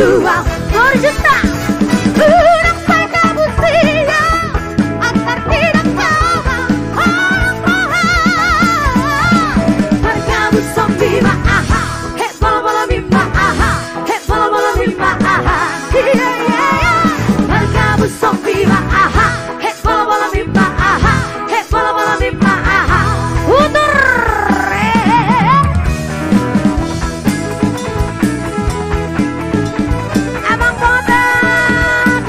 berjuang berjuta orang pada usia agar tidak sama bergabung sama aha he bola mimba aha he bola mimba aha bergabung sama aha he bola mimba aha he bola mimba aha utur abang botak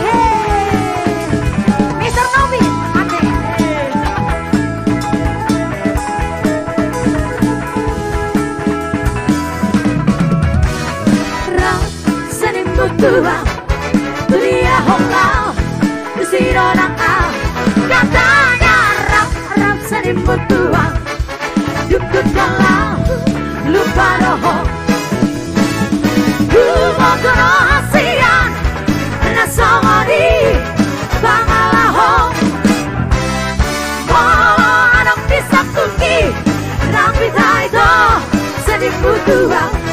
Mr. Nobi ate rap sanin butua dunia holau Sironang katanya rap sanin butua dukut galau lupa roho mau kerahasian sama di bangalaho oh anak bisa tuki rapi taito sedih butua